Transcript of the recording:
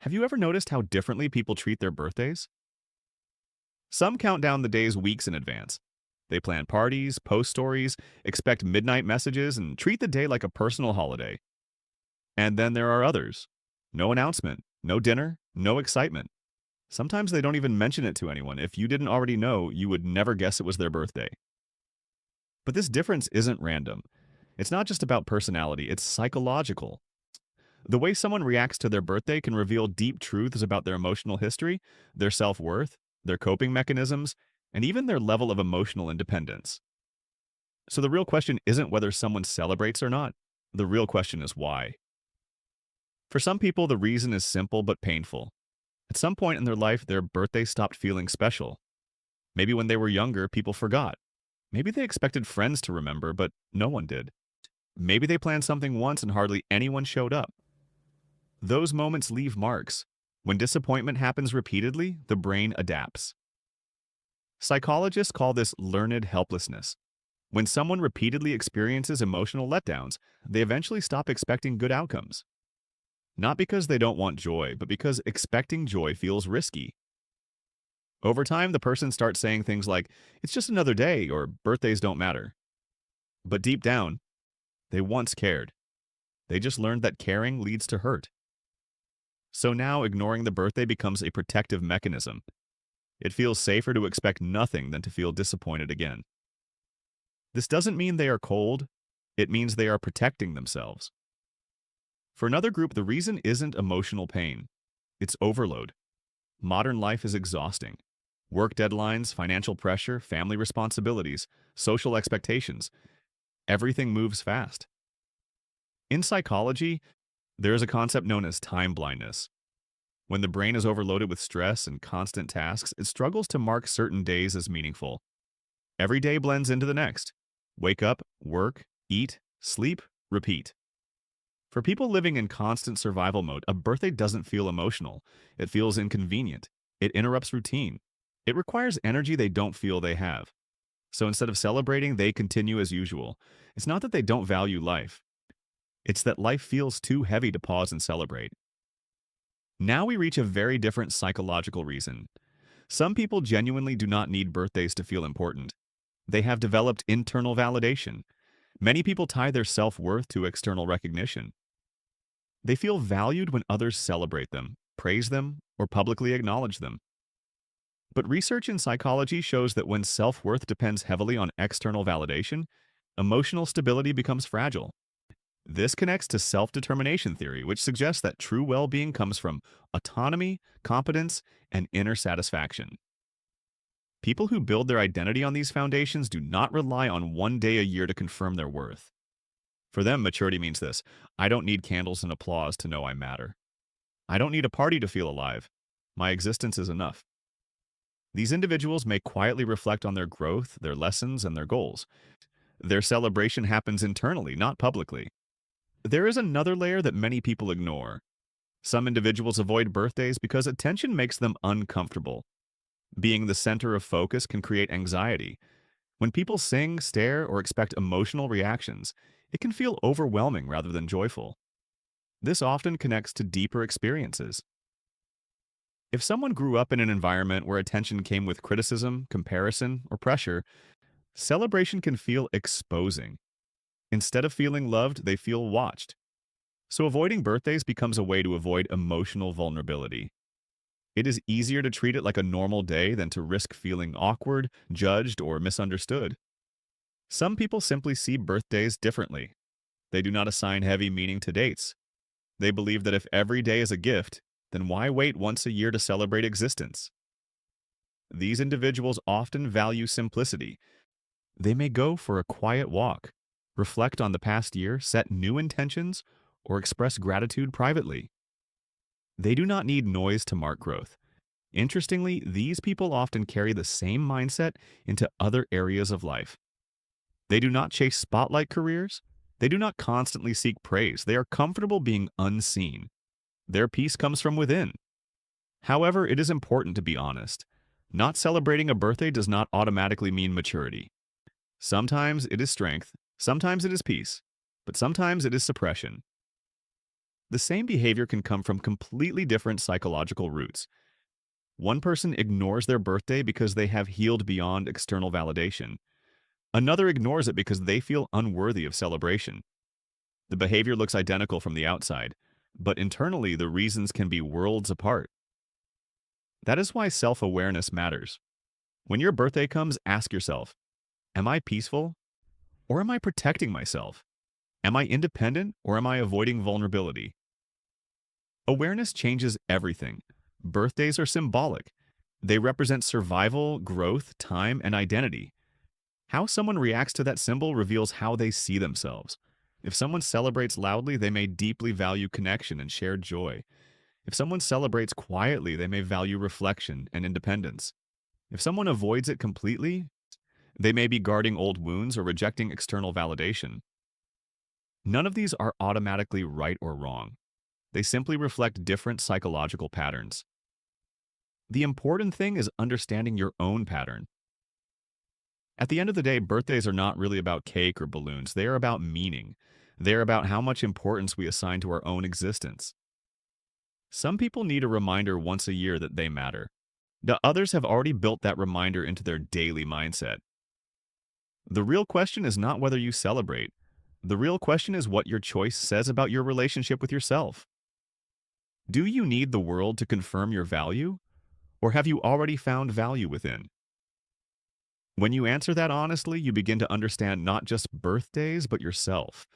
Have you ever noticed how differently people treat their birthdays? Some count down the days weeks in advance. They plan parties, post stories, expect midnight messages, and treat the day like a personal holiday. And then there are others. No announcement, no dinner, no excitement. Sometimes they don't even mention it to anyone. If you didn't already know, you would never guess it was their birthday. But this difference isn't random. It's not just about personality, it's psychological. The way someone reacts to their birthday can reveal deep truths about their emotional history, their self worth, their coping mechanisms, and even their level of emotional independence. So the real question isn't whether someone celebrates or not. The real question is why. For some people, the reason is simple but painful. At some point in their life, their birthday stopped feeling special. Maybe when they were younger, people forgot. Maybe they expected friends to remember, but no one did. Maybe they planned something once and hardly anyone showed up. Those moments leave marks. When disappointment happens repeatedly, the brain adapts. Psychologists call this learned helplessness. When someone repeatedly experiences emotional letdowns, they eventually stop expecting good outcomes. Not because they don't want joy, but because expecting joy feels risky. Over time, the person starts saying things like, "It's just another day," or "birthdays don't matter." But deep down, they once cared. They just learned that caring leads to hurt. So now ignoring the birthday becomes a protective mechanism. It feels safer to expect nothing than to feel disappointed again. This doesn't mean they are cold, it means they are protecting themselves. For another group, the reason isn't emotional pain, it's overload. Modern life is exhausting. Work deadlines, financial pressure, family responsibilities, social expectations. Everything moves fast. In psychology, there is a concept known as time blindness. When the brain is overloaded with stress and constant tasks, it struggles to mark certain days as meaningful. Every day blends into the next. Wake up, work, eat, sleep, repeat. For people living in constant survival mode, a birthday doesn't feel emotional. It feels inconvenient. It interrupts routine. It requires energy they don't feel they have. So instead of celebrating, they continue as usual. It's not that they don't value life. It's that life feels too heavy to pause and celebrate. Now we reach a very different psychological reason. Some people genuinely do not need birthdays to feel important. They have developed internal validation. Many people tie their self-worth to external recognition. They feel valued when others celebrate them, praise them, or publicly acknowledge them. But research in psychology shows that when self-worth depends heavily on external validation, emotional stability becomes fragile. This connects to self-determination theory, which suggests that true well-being comes from autonomy, competence, and inner satisfaction. People who build their identity on these foundations do not rely on one day a year to confirm their worth. For them, maturity means this: I don't need candles and applause to know I matter. I don't need a party to feel alive. My existence is enough. These individuals may quietly reflect on their growth, their lessons, and their goals. Their celebration happens internally, not publicly. There is another layer that many people ignore. Some individuals avoid birthdays because attention makes them uncomfortable. Being the center of focus can create anxiety. When people sing, stare, or expect emotional reactions, it can feel overwhelming rather than joyful. This often connects to deeper experiences. If someone grew up in an environment where attention came with criticism, comparison, or pressure, celebration can feel exposing. Instead of feeling loved, they feel watched. So avoiding birthdays becomes a way to avoid emotional vulnerability. It is easier to treat it like a normal day than to risk feeling awkward, judged, or misunderstood. Some people simply see birthdays differently. They do not assign heavy meaning to dates. They believe that if every day is a gift, then why wait once a year to celebrate existence? These individuals often value simplicity. They may go for a quiet walk, reflect on the past year, set new intentions, or express gratitude privately. They do not need noise to mark growth. Interestingly, these people often carry the same mindset into other areas of life. They do not chase spotlight careers. They do not constantly seek praise. They are comfortable being unseen. Their peace comes from within. However, it is important to be honest. Not celebrating a birthday does not automatically mean maturity. Sometimes it is strength, sometimes it is peace, but sometimes it is suppression. The same behavior can come from completely different psychological roots. One person ignores their birthday because they have healed beyond external validation. Another ignores it because they feel unworthy of celebration. The behavior looks identical from the outside, but internally the reasons can be worlds apart. That is why self-awareness matters. When your birthday comes, ask yourself, am I peaceful or am I protecting myself? Am I independent or am I avoiding vulnerability? Awareness changes everything. Birthdays are symbolic. They represent survival, growth, time, and identity. How someone reacts to that symbol reveals how they see themselves. If someone celebrates loudly, they may deeply value connection and shared joy. If someone celebrates quietly, they may value reflection and independence. If someone avoids it completely, they may be guarding old wounds or rejecting external validation. None of these are automatically right or wrong. They simply reflect different psychological patterns. The important thing is understanding your own pattern. At the end of the day, birthdays are not really about cake or balloons. They are about meaning. They are about how much importance we assign to our own existence. Some people need a reminder once a year that they matter. The others have already built that reminder into their daily mindset. The real question is not whether you celebrate. The real question is what your choice says about your relationship with yourself. Do you need the world to confirm your value? Or have you already found value within? When you answer that honestly, you begin to understand not just birthdays, but yourself.